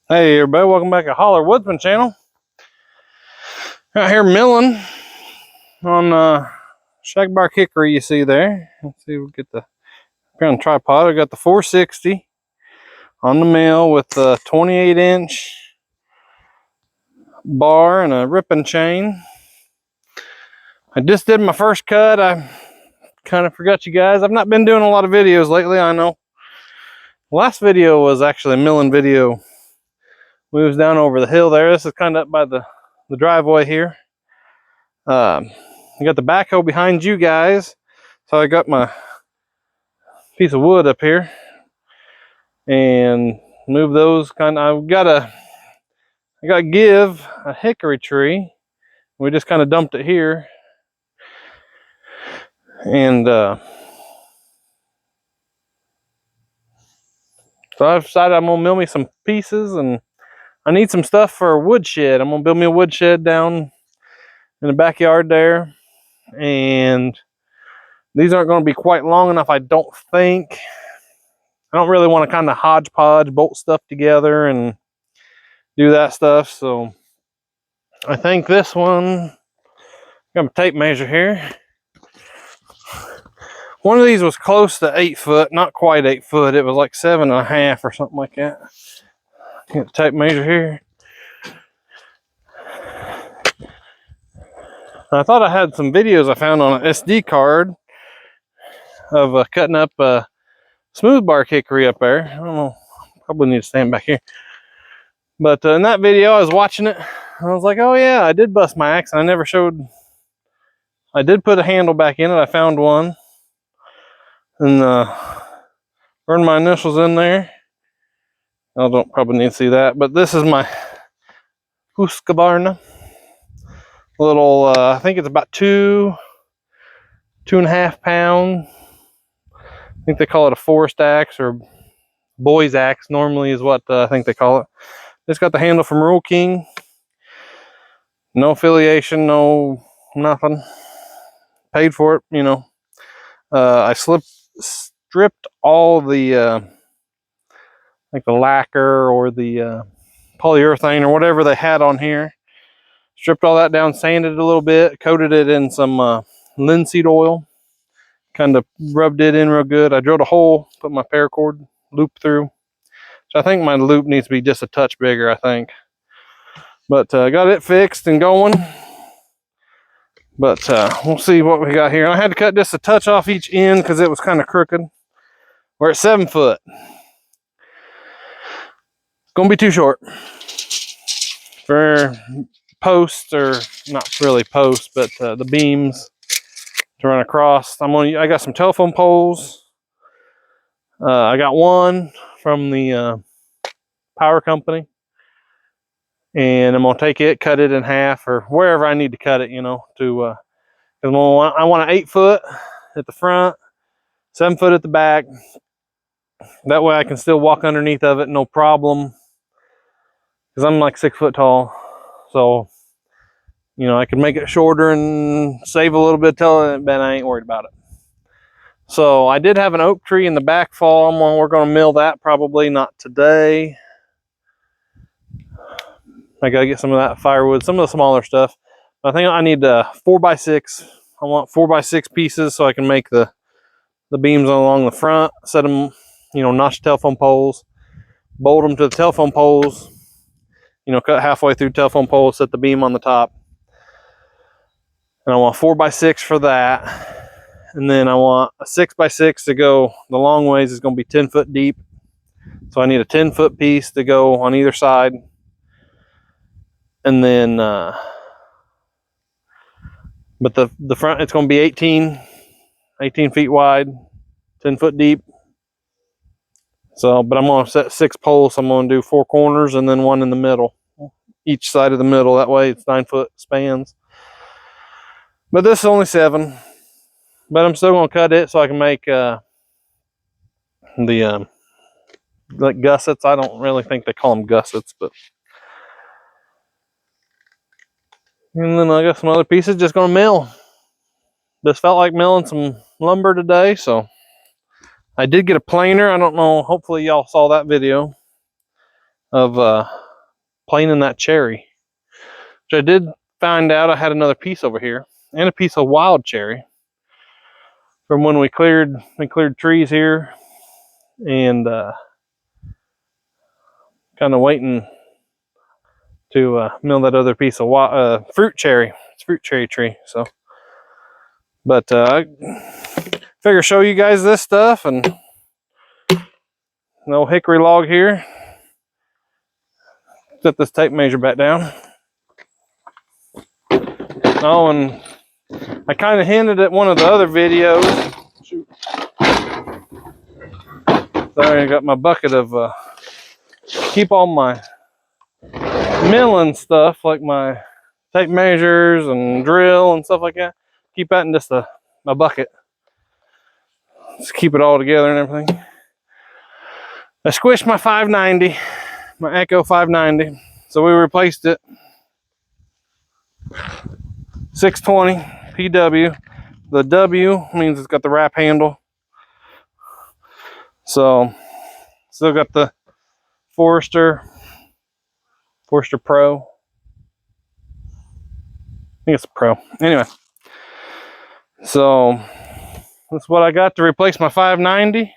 Hey everybody, welcome back to Holler Woodsman channel. Out here milling on shagbark hickory you see there. Let's see, we'll get the on the tripod. I got the 460 on the mill with the 28-inch bar and a ripping chain. I just did my first cut. I kind of forgot you guys. I've not been doing a lot of videos lately, I know. The last video was actually a milling video. We was down over the hill there. This is kind of up by the driveway here. I got the backhoe behind you guys, so I got my piece of wood up here and move those kind of. I got to give a hickory tree. We just kind of dumped it here, and so I've decided I'm gonna mill me some pieces, and I need some stuff for a woodshed. I'm gonna build me a woodshed down in the backyard there, and these aren't going to be quite long enough, I don't think. I don't really want to kind of hodgepodge, bolt stuff together and do that stuff. So I think this one, got my tape measure here. One of these was close to 8 foot, not quite 8 foot. It was like 7.5 or something like that. Get the tape measure here. I thought I had some videos I found on an SD card of cutting up smooth bark hickory up there. I don't know, probably need to stand back here. But in that video, I was watching it. I was like, oh yeah, I did bust my axe. And I never showed. I did put a handle back in it. I found one. And burned my initials in there. I don't probably need to see that. But this is my Husqvarna. Little, I think it's about 2.5 pound. I think they call it a forest axe or boy's axe normally is what I think they call it. It's got the handle from Rural King. No affiliation, no nothing. Paid for it, you know. I stripped all the like the lacquer or the polyurethane or whatever they had on here. Stripped all that down, sanded it a little bit, coated it in some linseed oil. Kind of rubbed it in real good. I drilled a hole, put my paracord loop through. So I think my loop needs to be just a touch bigger, I think. But got it fixed and going. But we'll see what we got here. I had to cut just a touch off each end because it was kind of crooked. We're at 7 foot. It's gonna be too short for posts, or not really posts, but the beams to run across. I got some telephone poles. I got one from the power company, and I'm gonna take it, cut it in half, or wherever I need to cut it, you know, to I want an 8 foot at the front, 7 foot at the back. That way I can still walk underneath of it, no problem. Because I'm like 6 foot tall. So, you know, I can make it shorter and save a little bit till it, but I ain't worried about it. So I did have an oak tree in the back fall. We're going to mill that probably not today. I got to get some of that firewood, some of the smaller stuff. I think I need 4x6. I want 4x6 pieces so I can make the beams along the front, set them, you know, notch the telephone poles, bolt them to the telephone poles, you know, cut halfway through telephone poles, set the beam on the top. And I want 4x6 for that. And then I want a 6x6 to go the long ways. Is going to be 10 foot deep. So I need a 10 foot piece to go on either side. And then, but the front, it's going to be 18 feet wide, 10 foot deep. So, but I'm going to set 6 poles. So I'm going to do 4 corners and then one in the middle, each side of the middle. That way it's 9 foot spans. But this is only 7. But I'm still going to cut it so I can make the like gussets. I don't really think they call them gussets, but. And then I got some other pieces just going to mill. Just felt like milling some lumber today, so I did get a planer. I don't know, hopefully y'all saw that video. of planing that cherry. Which I did find out I had another piece over here and a piece of wild cherry from when we cleared trees here, and kind of waiting to mill that other piece of fruit cherry. It's fruit cherry tree. So, but I figure show you guys this stuff, and an old hickory log here. Set this tape measure back down. Oh, and I kind of hinted at one of the other videos. Shoot. Sorry, I got my bucket of keep all my milling stuff, like my tape measures and drill and stuff like that. Keep that in just my bucket. Just keep it all together and everything. I squished my 590, my Echo 590. So we replaced it. 620 PW. The W means it's got the wrap handle. So still got the Forester Pro. I think it's a Pro. Anyway, so that's what I got to replace my 590.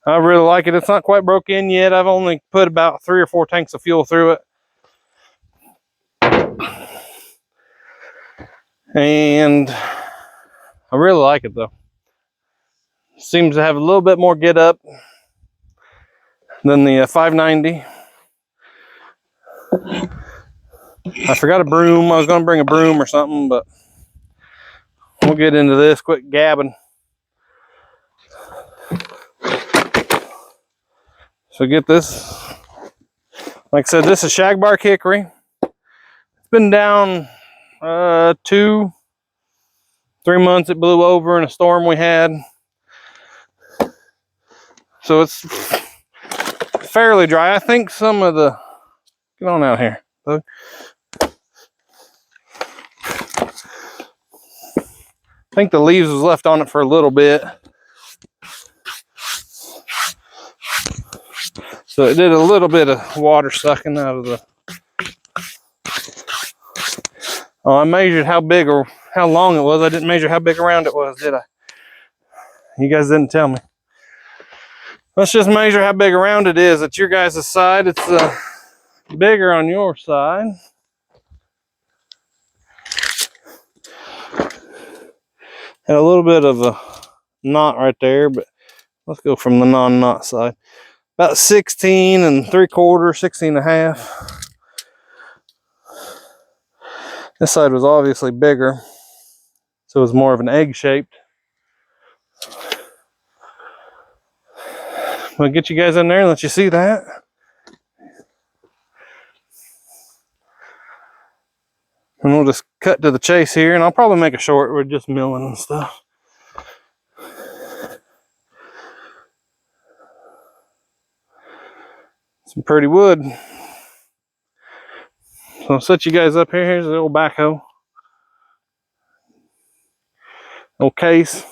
I really like it. It's not quite broke in yet. I've only put about 3 or 4 tanks of fuel through it. And I really like it though. Seems to have a little bit more get up than the 590. I forgot a broom. I was going to bring a broom or something, but we'll get into this. Quit gabbing. So get this. Like I said, this is shagbark hickory. It's been down 2-3 months. It blew over in a storm we had. So it's fairly dry. I think some of the... Get on out here, bug. I think the leaves was left on it for a little bit. So it did a little bit of water sucking out of the... Oh, I measured how big or how long it was. I didn't measure how big around it was, did I? You guys didn't tell me. Let's just measure how big around it is. At your guys' side, it's bigger on your side. Had a little bit of a knot right there, but let's go from the non-knot side. About 16 3/4, 16 1/2. This side was obviously bigger, so it was more of an egg shaped. I'll get you guys in there and let you see that. And we'll just cut to the chase here, and I'll probably make a short with just milling and stuff. Some pretty wood. So I'll set you guys up here. Here's the old backhoe. Old case.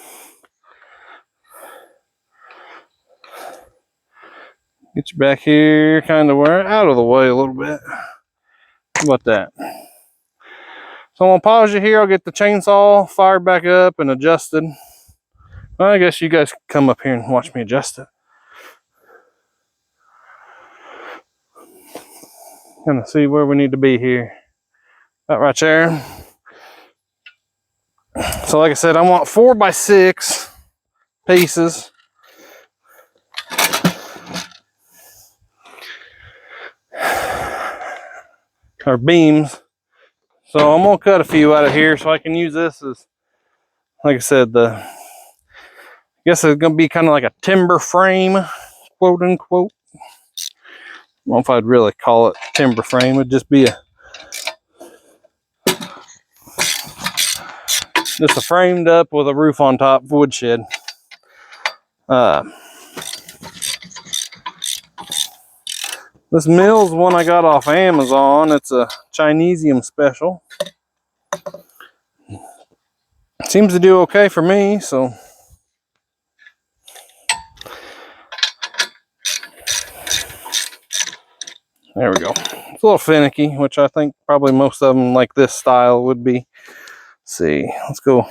Get you back here, kind of where out of the way a little bit. How about that? So I'm gonna pause you here. I'll get the chainsaw fired back up and adjusted. Well, I guess you guys can come up here and watch me adjust it. Kind of see where we need to be here. About right there. So like I said, I want 4x6 pieces. Or beams. So I'm gonna cut a few out of here so I can use this as, like I said, I guess it's gonna be kind of like a timber frame, quote unquote. I don't know if I'd really call it timber frame. It'd just be just a framed up with a roof on top woodshed. This mill's one I got off Amazon. It's a Chinesium special. Seems to do okay for me, so. There we go. It's a little finicky, which I think probably most of them like this style would be. Let's see, let's go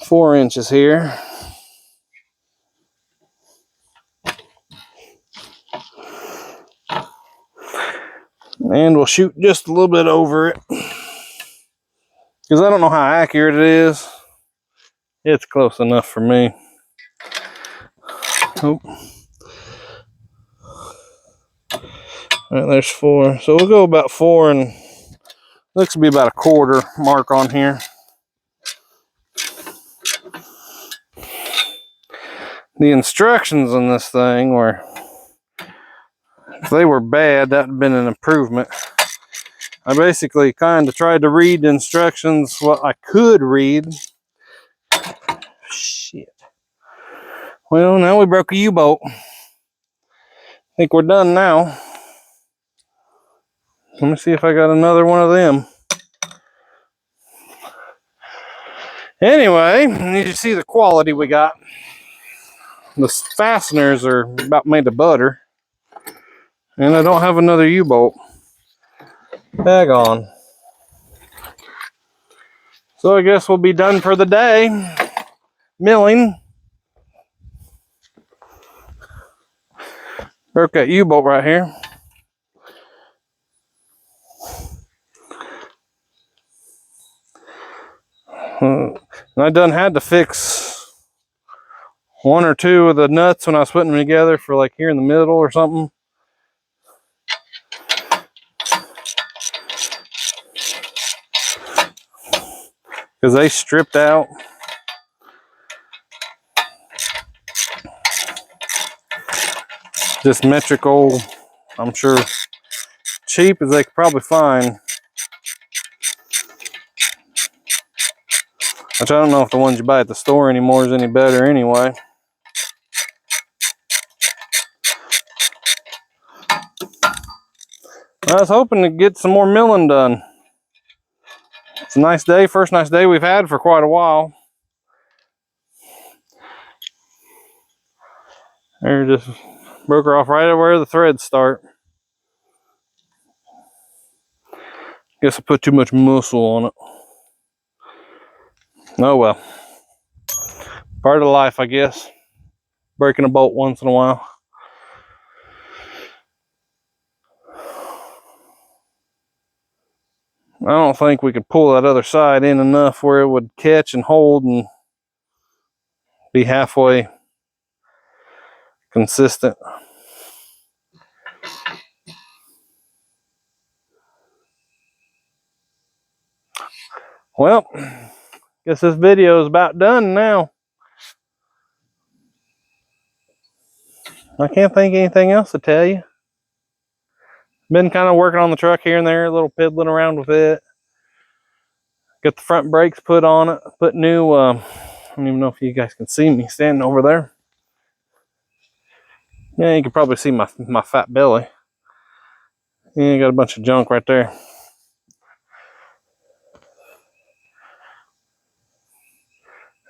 4 inches here. And we'll shoot just a little bit over it. Because I don't know how accurate it is. It's close enough for me. Oh. All right, there's 4. So we'll go about 4, and looks to be about a 1/4 mark on here. The instructions on this thing were, if they were bad, that would have been an improvement. I basically kind of tried to read the instructions what I could read. Shit. Well, now we broke a U-bolt. I think we're done now. Let me see if I got another one of them. Anyway, you can see the quality we got. The fasteners are about made of butter. And I don't have another U-bolt. Daggone. So I guess we'll be done for the day. Milling. Broke that U-bolt right here. And I done had to fix 1 or 2 of the nuts when I was putting them together for like here in the middle or something. Because they stripped out. Just metric old, I'm sure, cheap as they could probably find. Which I don't know if the ones you buy at the store anymore is any better anyway. I was hoping to get some more milling done. It's a nice day, first nice day we've had for quite a while. There, just broke her off right where the threads start. Guess I put too much muscle on it. Oh well. Part of life, I guess. Breaking a bolt once in a while. I don't think we could pull that other side in enough where it would catch and hold and be halfway consistent. Well, guess this video is about done now. I can't think of anything else to tell you. Been kind of working on the truck here and there, a little piddling around with it. Got the front brakes put on it, put new, I don't even know if you guys can see me standing over there. Yeah, you can probably see my fat belly. Yeah, got a bunch of junk right there.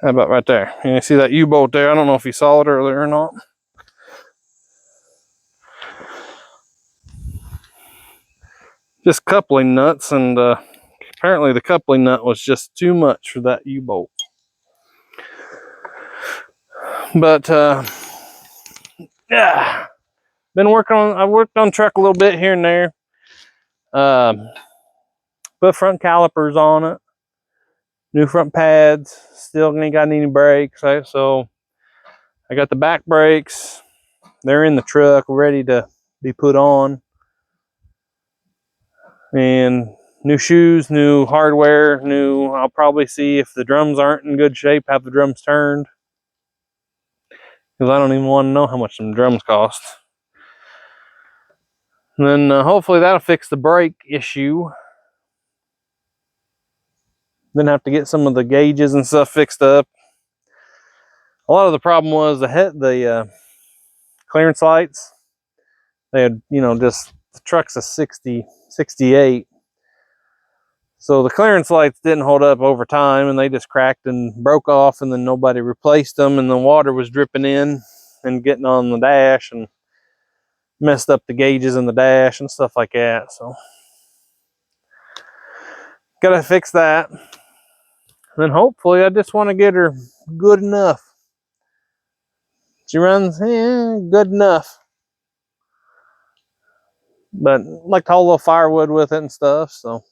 How about right there? You see that U-bolt there? I don't know if you saw it earlier or not. Just coupling nuts, and apparently the coupling nut was just too much for that U-bolt. But yeah, been working on. I worked on the truck a little bit here and there. Put front calipers on it. New front pads. Still ain't got any brakes. So I got the back brakes. They're in the truck, ready to be put on. And new shoes, new hardware, new. I'll probably see if the drums aren't in good shape, have the drums turned. Because I don't even want to know how much some drums cost. And then hopefully that'll fix the brake issue. Then have to get some of the gauges and stuff fixed up. A lot of the problem was the clearance lights. They had, just the truck's a 68. So the clearance lights didn't hold up over time, and they just cracked and broke off, and then nobody replaced them, and the water was dripping in and getting on the dash, and messed up the gauges in the dash and stuff like that. So gotta fix that. Then hopefully, I just want to get her good enough. She runs good enough, but like to haul a little firewood with it and stuff. So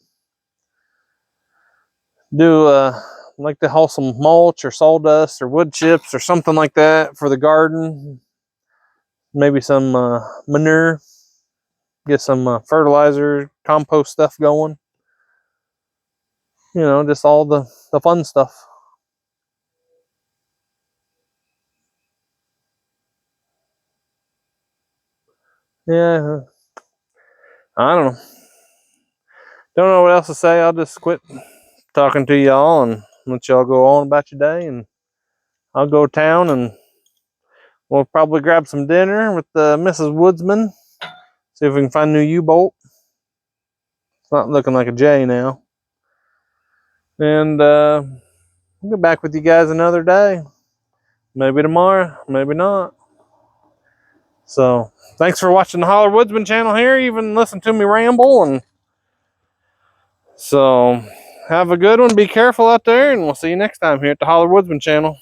do like to haul some mulch or sawdust or wood chips or something like that for the garden. Maybe some manure, get some fertilizer, compost stuff going. You know, just all the fun stuff. Yeah, I don't know. Don't know what else to say. I'll just quit talking to y'all and let y'all go on about your day, and I'll go to town and we'll probably grab some dinner with Mrs. Woodsman. See if we can find a new U-bolt. It's not looking like a J now. And I'll get back with you guys another day. Maybe tomorrow, maybe not. So, thanks for watching the Holler Woodsman channel here. Even listen to me ramble. And so, have a good one. Be careful out there. And we'll see you next time here at the Holler Woodsman channel.